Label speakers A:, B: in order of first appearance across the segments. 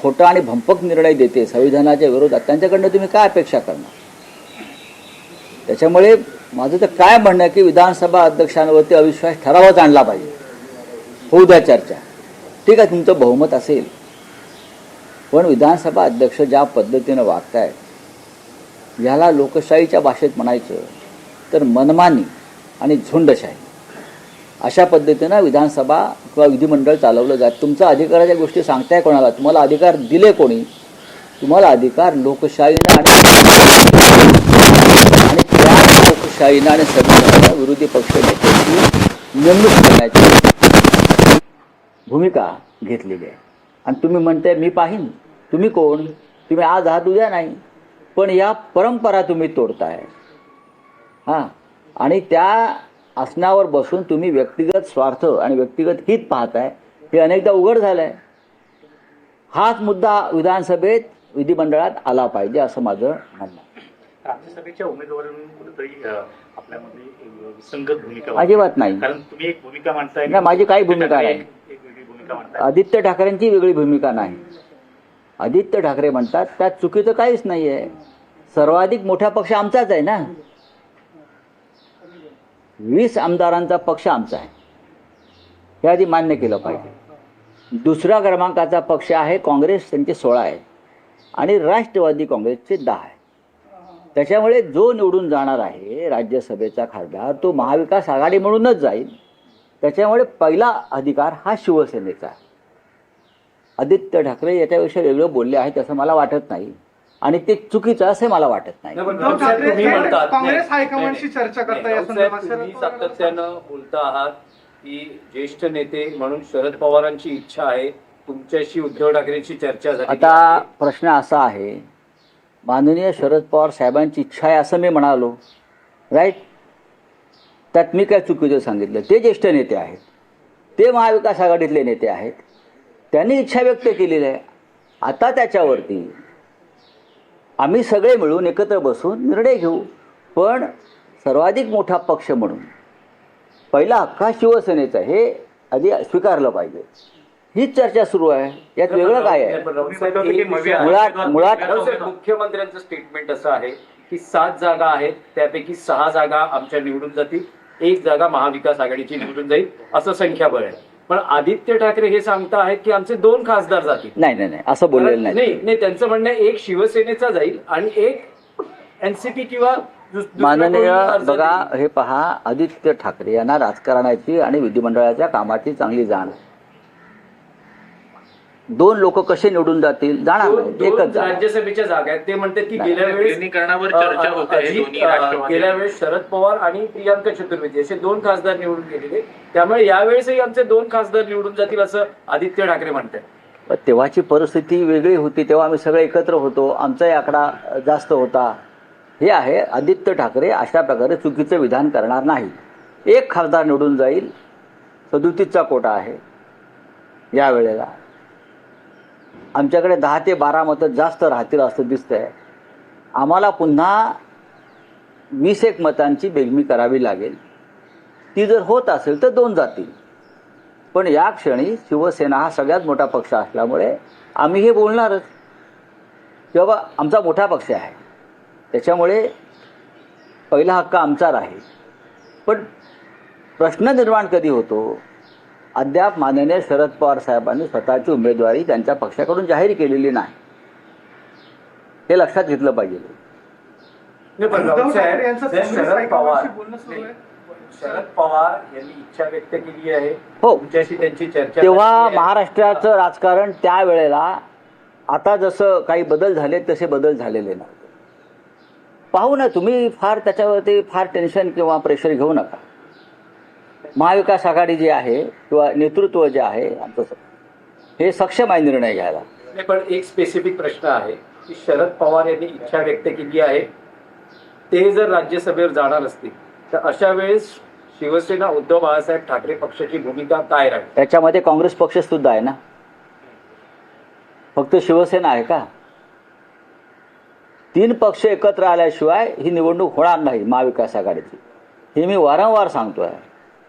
A: खोटा आणि भंपक निर्णय देते संविधानाच्या विरोधात, त्यांच्याकडनं तुम्ही काय अपेक्षा करणार? त्याच्यामुळे माझं तर काय म्हणणं आहे की विधानसभा अध्यक्षांवरती अविश्वास ठरावच आणला पाहिजे. होऊ द्या चर्चा, ठीक आहे, तुमचं बहुमत असेल, पण विधानसभा अध्यक्ष ज्या पद्धतीनं वागतायत, ह्याला लोकशाहीच्या भाषेत म्हणायचं तर मनमानी आणि झुंडशाही, अशा पद्धतीनं विधानसभा किंवा विधिमंडळ चालवलं जात. तुमच्या अधिकाराच्या गोष्टी सांगताय कोणाला? तुम्हाला अधिकार दिले कोणी? तुम्हाला अधिकार लोकशाहीनं आणि त्या लोकशाहीनं आणि संविधानानं विरोधी पक्षनेत्याची नेमणूक करण्याची भूमिका घेतलेली आहे. आणि तुम्ही म्हणताय मी पाहीन. तुम्ही कोण? तुम्ही आज आहात उद्या नाही, पण या परंपरा तुम्ही तोडताय. हां, आणि त्या आसनावर बसून तुम्ही व्यक्तिगत स्वार्थ आणि व्यक्तिगत हित पाहताय, हे अनेकदा उघड झालंय. हाच मुद्दा विधानसभेत विधिमंडळात आला पाहिजे असं माझं म्हणणं आहे.
B: राज्यसभेच्या उमेदवारांनी कुठेतरी आपल्यामध्ये विसंगत भूमिका
A: अजिबात नाही.
B: कारण तुम्ही एक भूमिका मांडताय.
A: नाही, माझी काही भूमिका नाही.
B: एक वेगळी भूमिका मांडताय.
A: आदित्य ठाकरेंची वेगळी भूमिका नाही. आदित्य ठाकरे म्हणतात त्यात चुकीचं काहीच नाही आहे. सर्वाधिक मोठा पक्ष आमचाच आहे ना. 20 आमदारांचा पक्ष आमचा आहे, हे आधी मान्य केलं पाहिजे. दुसऱ्या क्रमांकाचा पक्ष आहे काँग्रेस, त्यांचे 16 आहे, आणि राष्ट्रवादी काँग्रेसचे 10 आहे. त्याच्यामुळे जो निवडून जाणार आहे राज्यसभेचा खासदार, तो महाविकास आघाडी म्हणूनच जाईल. त्याच्यामुळे पहिला अधिकार हा शिवसेनेचा आहे. आदित्य ठाकरे याच्यापेक्षा वेगळं बोलले आहेत असं मला वाटत नाही, आणि ते चुकीचं असे मला वाटत नाही.
C: काँग्रेस हायकमांडशी चर्चा करता या संदर्भात
D: तुम्ही सातत्यानं बोलता आहात की ज्येष्ठ नेते म्हणून शरद पवारांची इच्छा आहे, तुमच्याशी उद्धव ठाकरेंची चर्चा झाली.
A: आता प्रश्न असा आहे, माननीय शरद पवार साहेबांची इच्छा आहे असं मी म्हणालो, राईट? त्यात मी काय चुकीचं सांगितलं? ते ज्येष्ठ नेते आहेत, ते महाविकास आघाडीतले नेते आहेत, त्यांनी इच्छा व्यक्त केलेली आहे. आता त्याच्यावरती आम्ही सगळे मिळून एकत्र बसून निर्णय घेऊ. पण सर्वाधिक मोठा पक्ष म्हणून पहिला हक्क हा शिवसेनेचा, हे आधी स्वीकारलं पाहिजे. हीच चर्चा सुरू आहे, यात वेगळं काय आहे? मुळात
D: मुख्यमंत्र्यांचं स्टेटमेंट असं आहे की 7 जागा आहेत, त्यापैकी 6 जागा आमच्या निवडून जातील, 1 जागा महाविकास आघाडीची निवडून जाईल, असं संख्याबळ आहे. पण आदित्य ठाकरे हे सांगता आहेत की आमचे 2 खासदार जातील.
A: नाही, असं बोललेलं नाही.
D: नाही, त्यांचं म्हणणं एक शिवसेनेचा जाईल आणि एक एनसीपी किंवा
A: माननीय बघा, हे पहा, आदित्य ठाकरे यांना राजकारणाची आणि विधिमंडळाच्या कामाची चांगली जाण आहे. 2 लोक कसे निवडून जातील? जाणार नाही, एकच जागा.
D: राज्यसभेच्या जागा आहेत. ते म्हणतात की गेल्या वेळेस शरद पवार आणि प्रियांका चतुर्वेदी असे 2 खासदार निवडून गेलेले, त्यामुळे यावेळेसही आमचे 2 खासदार निवडून जातील असं आदित्य ठाकरे म्हणतात.
A: तेव्हाची परिस्थिती वेगळी होती, तेव्हा आम्ही सगळे एकत्र होतो, आमचाही आकडा जास्त होता. हे आहे, आदित्य ठाकरे अशा प्रकारे चुकीचं विधान करणार नाही. 1 खासदार निवडून जाईल, 37चा कोटा आहे यावेळेला. आमच्याकडे 10 ते 12 मतं जास्त राहतील असं दिसतंय. आम्हाला पुन्हा 20-1 मतांची बेगमी करावी लागेल. ती जर होत असेल तर 2 जातील. पण या क्षणी शिवसेना हा सगळ्यात मोठा पक्ष असल्यामुळे आम्ही हे बोलणारच की बाबा आमचा मोठा पक्ष आहे, त्याच्यामुळे पहिला हक्क आमचा राहील. पण प्रश्न निर्माण कधी होतो? अद्याप माननीय शरद पवार साहेबांनी स्वतःची उमेदवारी त्यांच्या पक्षाकडून जाहीर केलेली नाही, हे लक्षात घेतलं पाहिजे.
D: शरद पवार यांनी इच्छा व्यक्त केली आहे,
A: हो,
D: तुमच्याशी त्यांची चर्चा.
A: तेव्हा महाराष्ट्राचं राजकारण त्यावेळेला, आता जसं काही बदल झाले तसे बदल झालेले नाही. पाहू ना, तुम्ही फार त्याच्यावरती फार टेन्शन किंवा प्रेशर घेऊ नका. महाविकास आघाडी जी आहे किंवा नेतृत्व जे आहे आमचं, हे सक्षम आहे निर्णय घ्यायला.
D: पण एक स्पेसिफिक प्रश्न आहे की शरद पवार यांनी इच्छा व्यक्त केली आहे, ते जर राज्यसभेवर जाणार असतील तर अशा वेळेस शिवसेना उद्धव बाळासाहेब ठाकरे पक्षाची भूमिका काय राहील?
A: त्याच्यामध्ये काँग्रेस पक्ष सुद्धा आहे ना, फक्त शिवसेना आहे का? 3 पक्ष एकत्र आल्याशिवाय ही निवडणूक होणार नाही महाविकास आघाडीची, हे मी वारंवार सांगतोय.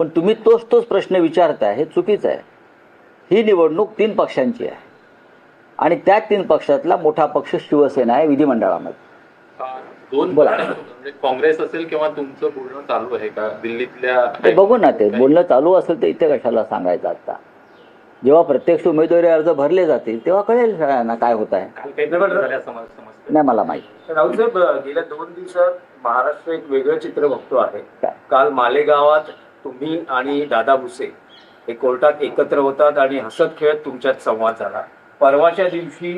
A: पण तुम्ही तोच प्रश्न विचारताय, हे चुकीचं आहे. ही निवडणूक 3 पक्षांची आहे. आणि त्या 3 पक्षातला मोठा पक्ष शिवसेना आहे विधिमंडळामध्ये.
E: दोन
A: बोला.
E: पक्ष म्हणजे काँग्रेस असेल किंवा तुमचं बोलणं चालू आहे का दिल्लीतल्या
A: ते बघू ना, ते बोलणं चालू असेल तर इथे कशाला सांगायचं आता. जेव्हा प्रत्यक्ष उमेदवारी अर्ज भरले जातील तेव्हा कळेल सगळ्यांना काय होत आहे.
B: काल काही बदल झाल्या समजते.
A: नाही मला माहिती.
D: राहुल साहेब, गेल्या 2 दिवसात महाराष्ट्र एक वेगळं चित्र बघतो आहे.
A: काय?
D: काल मालेगावात तुम्ही आणि दादा भुसे हे कोर्टात एकत्र होतात आणि हसत खेळत तुमच्यात संवाद झाला. परवाच्या दिवशी